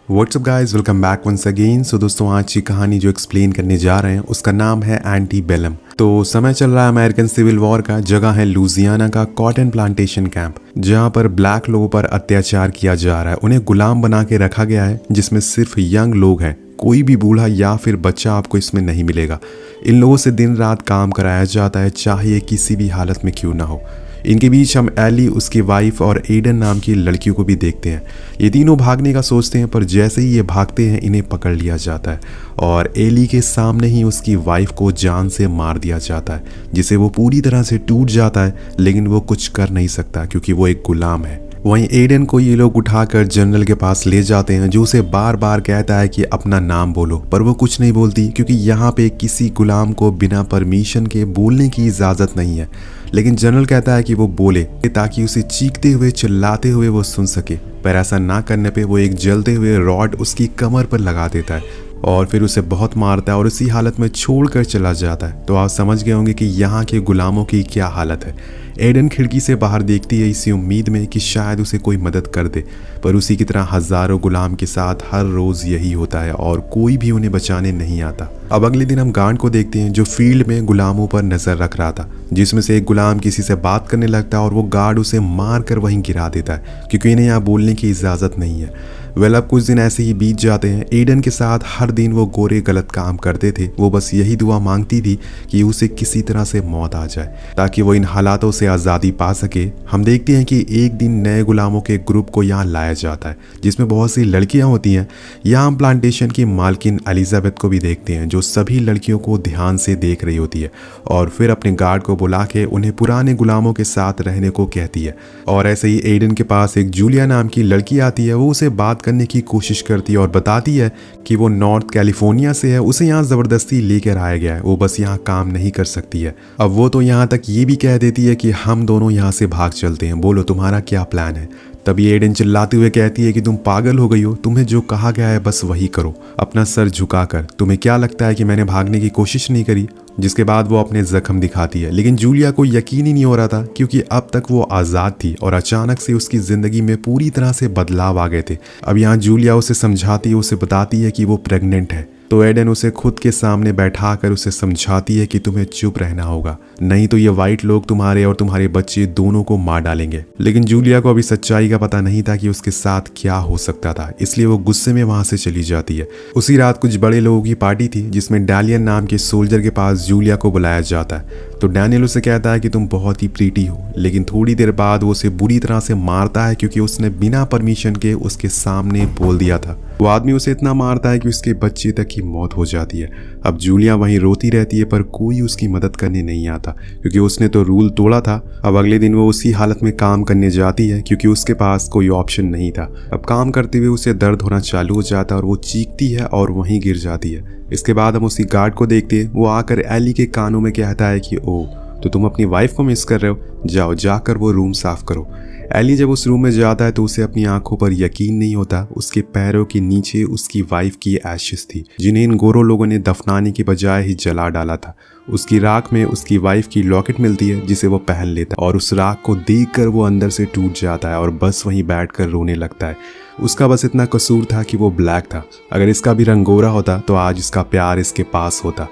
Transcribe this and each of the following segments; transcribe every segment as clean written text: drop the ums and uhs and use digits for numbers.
WhatsApp guys, welcome back once again. So दोस्तों, आज की कहानी जो एक्सप्लेन करने जा रहे हैं उसका नाम है एंटी बेलम। तो समय चल रहा है अमेरिकन सिविल वॉर का। जगह है लुजियाना का कॉटन प्लांटेशन कैंप, जहां पर ब्लैक लोगों पर अत्याचार किया जा रहा है। उन्हें गुलाम बना के रखा गया है, जिसमें सिर्फ यंग लोग हैं। कोई भी बूढ़ा या फिर बच्चा आपको इसमें नहीं मिलेगा। इन लोगों से दिन रात काम कराया जाता है, चाहे ये किसी भी हालत में क्यों ना हो। इनके बीच हम एली, उसकी वाइफ और एडन नाम की लड़कियों को भी देखते हैं। ये तीनों भागने का सोचते हैं, पर जैसे ही ये भागते हैं इन्हें पकड़ लिया जाता है और एली के सामने ही उसकी वाइफ को जान से मार दिया जाता है, जिसे वो पूरी तरह से टूट जाता है। लेकिन वो कुछ कर नहीं सकता क्योंकि वो एक गुलाम है। वहीं एडन को ये लोग उठाकर जनरल के पास ले जाते हैं, जो उसे बार बार कहता है कि अपना नाम बोलो, पर वो कुछ नहीं बोलती क्योंकि यहाँ पे किसी गुलाम को बिना परमिशन के बोलने की इजाज़त नहीं है। लेकिन जनरल कहता है कि वो बोले ताकि उसे चीखते हुए चिल्लाते हुए वो सुन सके। पर ऐसा ना करने पे वो एक जलते हुए रॉड उसकी कमर पर लगा देता है और फिर उसे बहुत मारता है और उसी हालत में छोड़कर चला जाता है। तो आप समझ गए होंगे कि यहाँ के गुलामों की क्या हालत है। एडन खिड़की से बाहर देखती है इसी उम्मीद में कि शायद उसे कोई मदद कर दे, पर उसी की तरह हजारों गुलाम के साथ हर रोज यही होता है और कोई भी उन्हें बचाने नहीं आता। अब अगले दिन हम गार्ड को देखते हैं जो फील्ड में गुलामों पर नजर रख रहा था, जिसमें से एक गुलाम किसी से बात करने लगता है और वो गार्ड उसे मार कर वहीं गिरा देता है क्योंकि इन्हें यहाँ बोलने की इजाज़त नहीं है। अब कुछ दिन ऐसे ही बीत जाते हैं। एडन के साथ हर दिन वो गोरे गलत काम करते थे। वो बस यही दुआ मांगती थी कि उसे किसी तरह से मौत आ जाए ताकि वो इन हालातों से आज़ादी पा सके। हम देखते हैं कि एक दिन नए गुलामों के ग्रुप को यहाँ लाया जाता है, जिसमें बहुत सी लड़कियाँ होती हैं। यहाँ हम प्लांटेशन की मालकिन एलिजाबेथ को भी देखते हैं, जो सभी लड़कियों को ध्यान से देख रही होती है और फिर अपने गार्ड को बुला के उन्हें पुराने गुलामों के साथ रहने को कहती है। और ऐसे ही एडन के पास एक जूलिया नाम की लड़की आती है। वो उसे बात करने की कोशिश करती है और बताती है कि वो नॉर्थ कैलिफोर्निया से है, उसे यहाँ जबरदस्ती लेकर आया गया है, वो बस यहाँ काम नहीं कर सकती है। अब वो तो यहाँ तक ये भी कह देती है कि हम दोनों यहाँ से भाग चलते हैं, बोलो तुम्हारा क्या प्लान है। तभी एडन चिल्लाते हुए कहती है कि तुम पागल हो गई हो, तुम्हें जो कहा गया है बस वही करो, अपना सर झुकाकर। तुम्हें क्या लगता है कि मैंने भागने की कोशिश नहीं करी? जिसके बाद वो अपने जख्म दिखाती है। लेकिन जूलिया को यकीन ही नहीं हो रहा था क्योंकि अब तक वो आज़ाद थी और अचानक से उसकी ज़िंदगी में पूरी तरह से बदलाव आ गए थे। अब यहाँ जूलिया उसे समझाती है, उसे बताती है कि वो प्रेग्नेंट है। तो एडन उसे खुद के सामने बैठाकर उसे समझाती है कि तुम्हें चुप रहना होगा, नहीं तो ये वाइट लोग तुम्हारे और तुम्हारे बच्चे दोनों को मार डालेंगे। लेकिन जूलिया को अभी सच्चाई का पता नहीं था कि उसके साथ क्या हो सकता था, इसलिए वो गुस्से में वहां से चली जाती है। उसी रात कुछ बड़े लोगों की पार्टी थी, जिसमें डैलियन नाम के सोल्जर के पास जूलिया को बुलाया जाता है। तो डैनियल उसे कहता है कि तुम बहुत ही प्रीटी हो, लेकिन थोड़ी देर बाद वो उसे बुरी तरह से मारता है क्योंकि उसने बिना परमिशन के उसके सामने बोल दिया था। वो आदमी उसे इतना मारता है कि उसके बच्चे तक की मौत हो जाती है। अब जूलिया वहीं रोती रहती है, पर कोई उसकी मदद करने नहीं आता क्योंकि उसने तो रूल तोड़ा था। अब अगले दिन वो उसी हालत में काम करने जाती है क्योंकि उसके पास कोई ऑप्शन नहीं था। अब काम करते हुए उसे दर्द होना चालू हो जाता है और वो चीखती है और वहीं गिर जाती है। इसके बाद हम उसी गार्ड को देखते हैं। वो आकर एली के कानों में कहता है कि ओ, तो तुम अपनी वाइफ को मिस कर रहे हो, जाओ जाकर वो रूम साफ करो। एली जब उस रूम में जाता है तो उसे अपनी आंखों पर यकीन नहीं होता। उसके पैरों के नीचे उसकी वाइफ की एशेस थी, जिन्हें इन गोरों लोगों ने दफनाने की बजाय ही जला डाला था। उसकी राख में उसकी वाइफ की लॉकेट मिलती है, जिसे वो पहन लेता है और उस राख को देखकर वो अंदर से टूट जाता है और बस वहीं बैठकर रोने लगता है। उसका बस इतना कसूर था कि वो ब्लैक था। अगर इसका भी रंग गोरा होता तो आज इसका प्यार इसके पास होता।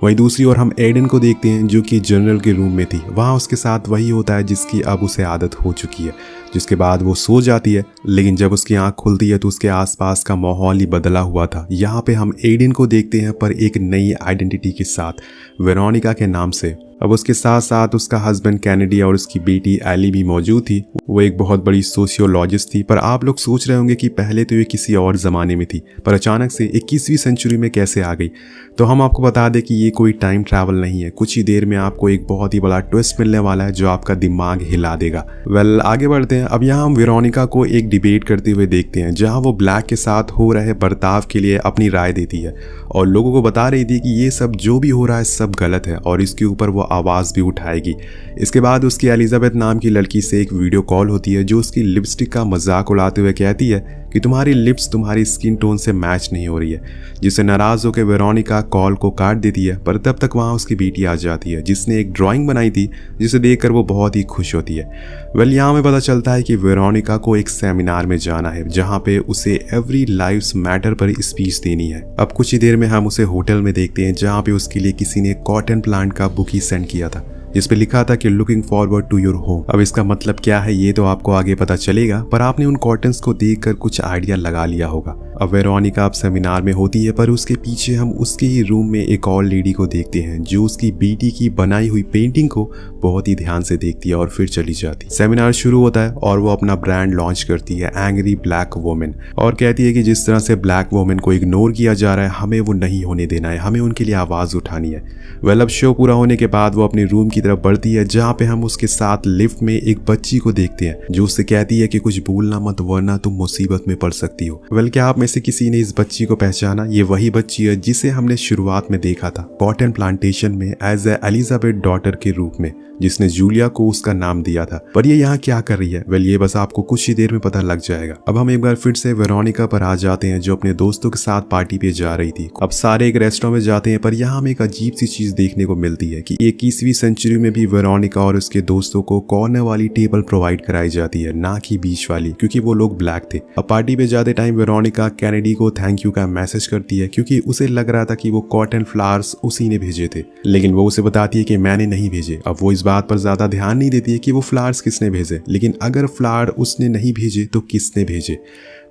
वहीं दूसरी ओर हम एडन को देखते हैं, जो कि जनरल के रूम में थी। वहाँ उसके साथ वही होता है जिसकी अब उसे आदत हो चुकी है। जिसके बाद वो सो जाती है, लेकिन जब उसकी आंख खुलती है तो उसके आसपास का माहौल ही बदला हुआ था। यहाँ पे हम एडन को देखते हैं, पर एक नई आइडेंटिटी के साथ, वेरोनिका के नाम से। अब उसके साथ साथ उसका हस्बैंड कैनेडी और उसकी बेटी एली भी मौजूद थी। वो एक बहुत बड़ी सोशियोलॉजिस्ट थी। पर आप लोग सोच रहे होंगे कि पहले तो ये किसी और ज़माने में थी, पर अचानक से 21वीं सेंचुरी में कैसे आ गई। तो हम आपको बता दें कि ये कोई टाइम ट्रैवल नहीं है। कुछ ही देर में आपको एक बहुत ही बड़ा ट्विस्ट मिलने वाला है जो आपका दिमाग हिला देगा। आगे बढ़ते हैं। अब यहाँ हम वेरोनिका को एक डिबेट करते हुए देखते हैं, जहाँ वो ब्लैक के साथ हो रहे बर्ताव के लिए अपनी राय देती है और लोगों को बता रही थी कि ये सब जो भी हो रहा है सब गलत है और इसके ऊपर वो आवाज़ भी उठाएगी। इसके बाद उसकी एलिजाबेथ नाम की लड़की से एक वीडियो कॉल होती है, जो उसकी लिपस्टिक का मजाक उड़ाते हुए कहती है कि कि तुम्हारी लिप्स तुम्हारी स्किन टोन से मैच नहीं हो रही है, जिससे नाराज होकर वेरोनिका कॉल को काट देती है। पर तब तक वहाँ उसकी बेटी आ जाती है जिसने एक ड्राइंग बनाई थी, जिसे देखकर वो बहुत ही खुश होती है। वेल यहाँ में पता चलता है कि वेरोनिका को एक सेमिनार में जाना है जहाँ पे उसे एवरी लाइव्स मैटर पर स्पीच देनी है। अब कुछ ही देर में हम उसे होटल में देखते हैं जहाँ पे उसके लिए किसी ने कॉटन प्लांट का बुक ही सेंड किया था, जिस पे लिखा था कि looking forward to your home. अब इसका मतलब क्या है ये तो आपको आगे पता चलेगा, पर आपने उन कॉटन्स को देखकर कुछ आइडिया लगा लिया होगा। अब वेरोनिका अब सेमिनार में होती है, पर उसके पीछे हम उसके ही रूम में एक और लेडी को देखते हैं जो उसकी बेटी की बनाई हुई पेंटिंग को बहुत ही ध्यान से देखती है और फिर चली जाती। सेमिनार शुरू होता है और वो अपना ब्रांड लॉन्च करती है, एंग्री ब्लैक वुमेन, और कहती है कि जिस तरह से ब्लैक वुमेन को इग्नोर किया जा रहा है हमें वो नहीं होने देना है, हमें उनके लिए आवाज उठानी है। वेल अब शो पूरा होने के बाद वो अपने रूम की तरफ बढ़ती है जहाँ पे हम उसके साथ लिफ्ट में एक बच्ची को देखते हैं जो उससे कहती है कि कुछ भूलना मत वरना तुम मुसीबत में पड़ सकती हो। वेल क्या आप में से किसी ने इस बच्ची को पहचाना? ये वही बच्ची है जिसे हमने शुरुआत में देखा था कॉटन प्लांटेशन में एज ए एलिजाबेथ डॉटर के रूप में, जिसने जूलिया को उसका नाम दिया था। पर ये यहाँ क्या कर रही है? वेल ये बस आपको कुछ ही देर में पता लग जाएगा। अब हम एक बार फिर से वेरोनिका पर आ जाते हैं जो अपने दोस्तों के साथ पार्टी पे जा रही थी। अब सारे एक रेस्टोरेंट में जाते हैं, पर यहाँ हमें एक अजीब सी चीज देखने को मिलती है कि 21वीं सेंचुरी में भी वेरोनिका और उसके दोस्तों को कॉर्नर वाली टेबल प्रोवाइड कराई जाती है, ना कि बीच वाली, क्योंकि वो लोग ब्लैक थे। अब पार्टी पे जाते टाइम वेरोनिका कैनेडी को थैंक यू का मैसेज करती है क्योंकि उसे लग रहा था कि वो कॉटन फ्लावर्स उसी ने भेजे थे, लेकिन वो उसे बताती है कि मैंने नहीं भेजे। अब वो इस बात पर ज्यादा ध्यान नहीं देती है कि वो फ्लावर्स किसने भेजे, लेकिन अगर फ्लावर उसने नहीं भेजे तो किसने भेजे।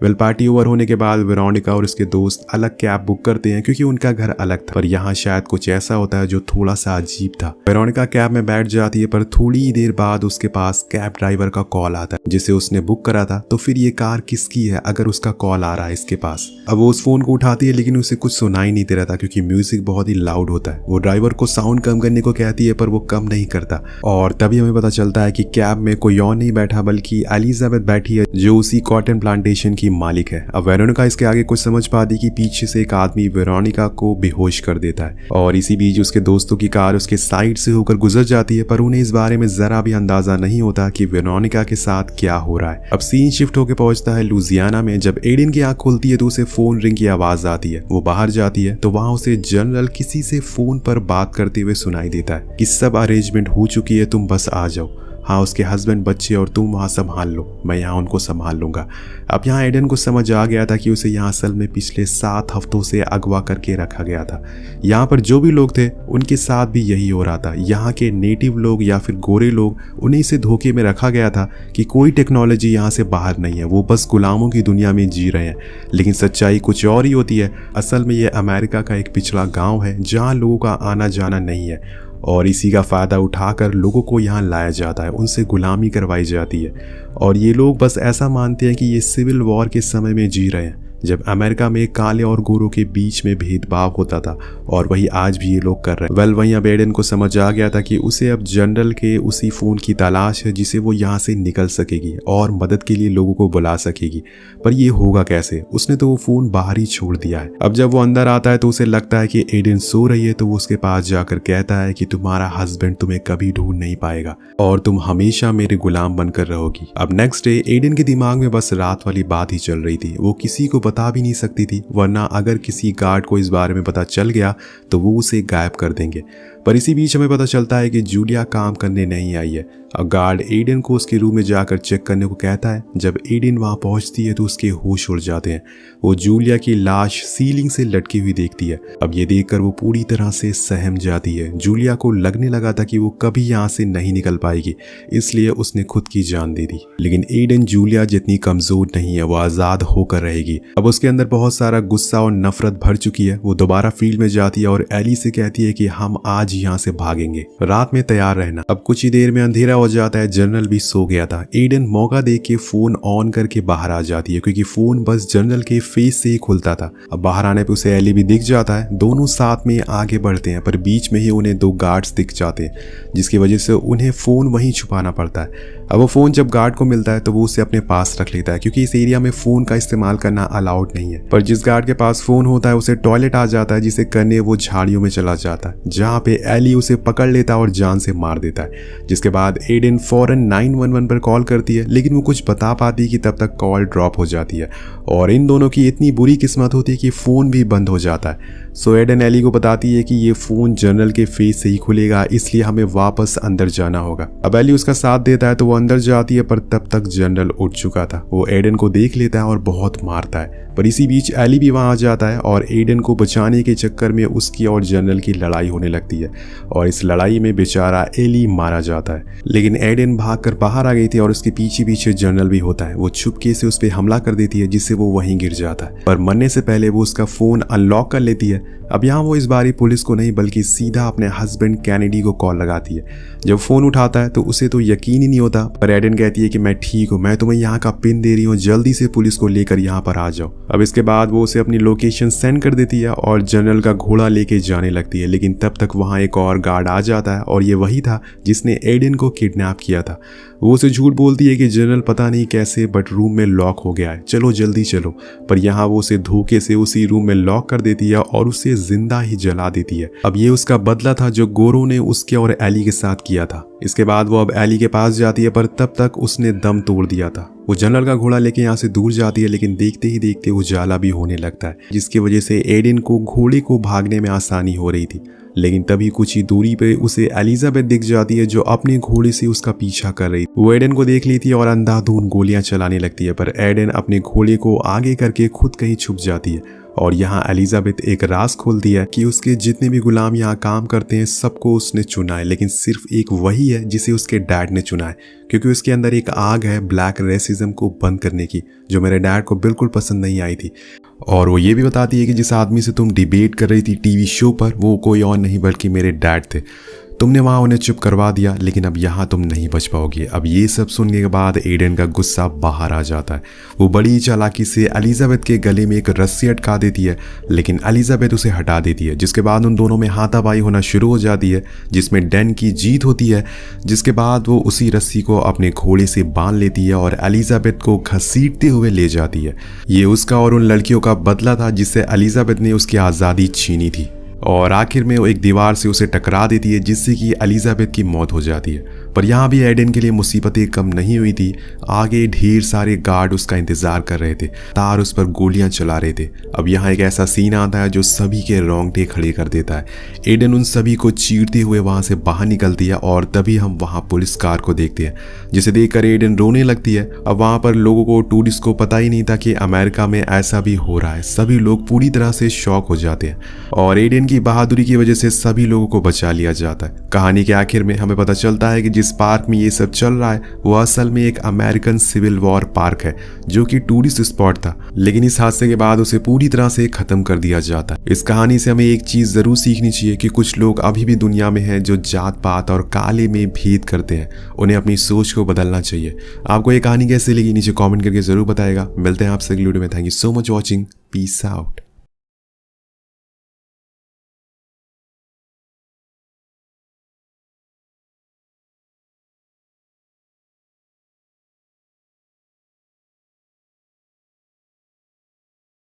वेल पार्टी ओवर होने के बाद वेरोनिका और उसके दोस्त अलग कैब बुक करते हैं क्योंकि उनका घर अलग था, पर यहाँ शायद कुछ ऐसा होता है जो थोड़ा सा अजीब था। वेरोनिका कैब में बैठ जाती है, पर थोड़ी ही देर बाद उसके पास कैब ड्राइवर का कॉल आता है जिसे उसने बुक करा था। तो फिर ये कार किसकी है अगर उसका कॉल आ रहा है इसके पास? अब वो उस फोन को उठाती है लेकिन उसे कुछ सुनाई नहीं दे रहा था क्योंकि म्यूजिक बहुत ही लाउड होता है। वो ड्राइवर को साउंड कम करने को कहती है पर वो कम नहीं करता, और तभी हमें पता चलता है कि कैब में कोई और नहीं बैठा बल्कि एलिजाबेथ बैठी है जो उसी कॉटन प्लांटेशन की मालिक है। अब वेरोनिका इसके आगे कुछ समझ पाती कि पीछे से एक आदमी वेरोनिका को बेहोश कर देता है, और इसी बीच उसके दोस्तों की कार उसके साइड से होकर गुजर जाती है, पर उन्हें इस बारे में जरा भी अंदाजा नहीं होता कि वेरोनिका के साथ क्या हो रहा है। अब सीन शिफ्ट होकर पहुंचता है लुजियाना में। जब एडन की आंख खुलती है तो उसे फोन रिंग की आवाज आती है। वो बाहर जाती है तो वहां उसे जनरल किसी से फोन पर बात करते हुए सुनाई देता है कि सब अरेंजमेंट हो चुकी है, तुम बस आ जाओ। हाँ, उसके हस्बैंड बच्चे और तुम वहाँ संभाल लो, मैं यहाँ उनको संभाल लूंगा। अब यहाँ एडन को समझ आ गया था कि उसे यहाँ असल में पिछले 7 हफ्तों से अगवा करके रखा गया था। यहाँ पर जो भी लोग थे उनके साथ भी यही हो रहा था। यहाँ के नेटिव लोग या फिर गोरे लोग, उन्हें से धोखे में रखा गया था कि कोई टेक्नोलॉजी यहाँ से बाहर नहीं है, वो बस गुलामों की दुनिया में जी रहे हैं। लेकिन सच्चाई कुछ और ही होती है। असल में ये अमेरिका का एक पिछड़ा गाँव है जहाँ लोगों का आना जाना नहीं है, और इसी का फ़ायदा उठाकर लोगों को यहाँ लाया जाता है, उनसे गुलामी करवाई जाती है। और ये लोग बस ऐसा मानते हैं कि ये सिविल वॉर के समय में जी रहे हैं, जब अमेरिका में काले और गोरों के बीच में भेदभाव होता था, और वही आज भी ये लोग कर रहे हैं। वेल वहीं अब एडन को समझ आ गया था कि उसे अब जनरल के उसी फ़ोन की तलाश है जिसे वो यहाँ से निकल सकेगी और मदद के लिए लोगों को बुला सकेगी। पर ये होगा कैसे? उसने तो वो फ़ोन बाहर ही छोड़ दिया है। अब जब वो अंदर आता है तो उसे लगता है कि एडन सो रही है, तो वो उसके पास जाकर कहता है कि तुम्हारा हस्बैंड तुम्हें कभी ढूंढ नहीं पाएगा और तुम हमेशा मेरे गुलाम बनकर रहोगी। अब नेक्स्ट डे एडन के दिमाग में बस रात वाली बात ही चल रही थी। वो किसी को बता भी नहीं सकती थी, वरना अगर किसी गार्ड को इस बारे में पता चल गया तो वो उसे गायब कर देंगे। पर इसी बीच हमें पता चलता है कि जूलिया काम करने नहीं आई है। अब गार्ड एडन को उसके रूम में जाकर चेक करने को कहता है। जब एडन वहां पहुंचती है तो उसके होश उड़ जाते हैं। वो जूलिया की लाश सीलिंग से लटकी हुई देखती है। अब ये देखकर वो पूरी तरह से सहम जाती है। जूलिया को लगने लगा था कि वो कभी यहाँ से नहीं निकल पाएगी, इसलिए उसने खुद की जान दे दी। लेकिन एडन जूलिया जितनी कमजोर नहीं है, वो आजाद होकर रहेगी। अब उसके अंदर बहुत सारा गुस्सा और नफरत भर चुकी है। वो दोबारा फील्ड में जाती है और एली से कहती है कि हम आज यहाँ से भागेंगे, रात में तैयार रहना। अब कुछ ही देर में अंधेरा हो जाता है। जनरल भी सो गया था। एडन मौका देख के फोन ऑन करके बाहर आ जाती है क्योंकि फोन बस जनरल के फेस से ही खुलता था। अब बाहर आने पे उसे एली भी दिख जाता है। दोनों साथ में आगे बढ़ते हैं, पर बीच में ही उन्हें 2 गार्ड्स दिख जाते हैं, जिसकी वजह से उन्हें फोन वहीं छुपाना पड़ता है। अब वो फ़ोन जब गार्ड को मिलता है तो वो उसे अपने पास रख लेता है क्योंकि इस एरिया में फ़ोन का इस्तेमाल करना अलाउड नहीं है। पर जिस गार्ड के पास फ़ोन होता है उसे टॉयलेट आ जाता है, जिसे करने वो झाड़ियों में चला जाता है, जहाँ पे एली उसे पकड़ लेता है और जान से मार देता है। जिसके बाद एडन फौरन 911 पर कॉल करती है, लेकिन वो कुछ बता पाती कि तब तक कॉल ड्रॉप हो जाती है और इन दोनों की इतनी बुरी किस्मत होती है कि फ़ोन भी बंद हो जाता है। सो एडन एली को बताती है कि ये फ़ोन जनरल के फेस से ही खुलेगा, इसलिए हमें वापस अंदर जाना होगा। अब एली उसका साथ देता है तो वो अंदर जाती है, पर तब तक जनरल उठ चुका था। वो एडन को देख लेता है और बहुत मारता है, पर इसी बीच एली भी वहां आ जाता है और एडन को बचाने के चक्कर में उसकी और जनरल की लड़ाई होने लगती है और इस लड़ाई में बेचारा एली मारा जाता है। लेकिन एडन भागकर बाहर आ गई थी और उसके पीछे पीछे जनरल भी होता है। वो छुपके से उस पर हमला कर देती है, जिससे वो वहीं गिर जाता है, पर मरने से पहले वो उसका फ़ोन अनलॉक कर लेती है। अब यहाँ वो इस बारी पुलिस को नहीं बल्कि सीधा अपने हस्बैंड कैनेडी को कॉल लगाती है। जब फ़ोन उठाता है तो उसे तो यकीन ही नहीं होता, पर एडन कहती है कि मैं ठीक हूँ, मैं तुम्हें यहाँ का पिन दे रही हूँ, जल्दी से पुलिस को लेकर यहाँ पर आ जाओ। अब इसके बाद वो उसे अपनी लोकेशन सेंड कर देती है और जनरल का घोड़ा लेके जाने लगती है। लेकिन तब तक वहाँ एक और गार्ड आ जाता है और ये वही था जिसने एडन को किडनैप किया था। वो उसे झूठ बोलती है कि जनरल पता नहीं कैसे बट रूम में लॉक हो गया है, चलो जल्दी चलो। पर यहाँ वो उसे धोखे से उसी रूम में लॉक कर देती है और उसे जिंदा ही जला देती है। अब ये उसका बदला था जो गोरो ने उसके और एली के साथ किया था। इसके बाद वो अब एली के पास जाती है, पर तब तक उसने दम तोड़ दिया था। वो जनरल का घोड़ा लेके यहाँ से दूर जाती है, लेकिन देखते ही देखते उजाला भी होने लगता है, जिसकी वजह से एडन को घोड़े को भागने में आसानी हो रही थी। लेकिन तभी कुछ ही दूरी पे उसे एलिजाबेथ दिख जाती है जो अपने घोड़े से उसका पीछा कर रही थी। वो एडन को देख ली थी और अंधाधुंध गोलियां चलाने लगती है, पर एडन अपने घोड़े को आगे करके खुद कहीं छुप जाती है। और यहाँ एलिजाबेथ एक राज खोलती है कि उसके जितने भी गुलाम यहाँ काम करते हैं सबको उसने चुना है, लेकिन सिर्फ एक वही है जिसे उसके डैड ने चुना है, क्योंकि उसके अंदर एक आग है ब्लैक रेसिज्म को बंद करने की, जो मेरे डैड को बिल्कुल पसंद नहीं आई थी। और वो ये भी बताती है कि जिस आदमी से तुम डिबेट कर रही थी टीवी शो पर, वो कोई और नहीं बल्कि मेरे डैड थे। तुमने वहाँ उन्हें चुप करवा दिया, लेकिन अब यहाँ तुम नहीं बच पाओगे। अब ये सब सुनने के बाद एडन का गुस्सा बाहर आ जाता है। वो बड़ी चालाकी से एलिजाबेथ के गले में एक रस्सी अटका देती है, लेकिन एलिजाबेथ उसे हटा देती है, जिसके बाद उन दोनों में हाथापाई होना शुरू हो जाती है, जिसमें डैन की जीत होती है। जिसके बाद वो उसी रस्सी को अपने घोड़े से बांध लेती है और एलिजाबेथ को घसीटते हुए ले जाती है। ये उसका और उन लड़कियों का बदला था जिससे एलिजाबेथ ने उसकी आज़ादी छीनी थी। और आखिर में वो एक दीवार से उसे टकरा देती है, जिससे कि एलिजाबेथ की मौत हो जाती है। पर यहाँ भी एडन के लिए मुसीबतें कम नहीं हुई थी। आगे ढेर सारे गार्ड उसका इंतजार कर रहे थे, तार उस पर गोलियां चला रहे थे। अब यहाँ एक ऐसा सीन आता है जो सभी के रोंगटे खड़े कर देता है। एडन उन सभी को चीरते हुए वहां से बाहर निकलती है और तभी हम वहां पुलिस कार को देखते हैं, जिसे देखकर एडन रोने लगती है। अब वहां पर लोगों को, टूरिस्ट को पता ही नहीं था कि अमेरिका में ऐसा भी हो रहा है। सभी लोग पूरी तरह से शॉक हो जाते हैं और एडन की बहादुरी की वजह से सभी लोगों को बचा लिया जाता है। कहानी के आखिर में हमें पता चलता है कि जिस पार्क में ये सब चल रहा है वो असल में एक अमेरिकन सिविल वॉर पार्क है, जो कि टूरिस्ट स्पॉट था, लेकिन इस हादसे के बाद उसे पूरी तरह से खत्म कर दिया जाता है। इस कहानी से हमें एक चीज जरूर सीखनी चाहिए कि कुछ लोग अभी भी दुनिया में हैं जो जात पात और काले में भेद करते हैं। उन्हें अपनी सोच को बदलना चाहिए। आपको ये कहानी कैसे लगी नीचे कॉमेंट करके जरूर बताएगा। मिलते हैं आपसे अगली वीडियो में। Thank you so much watching. Peace out.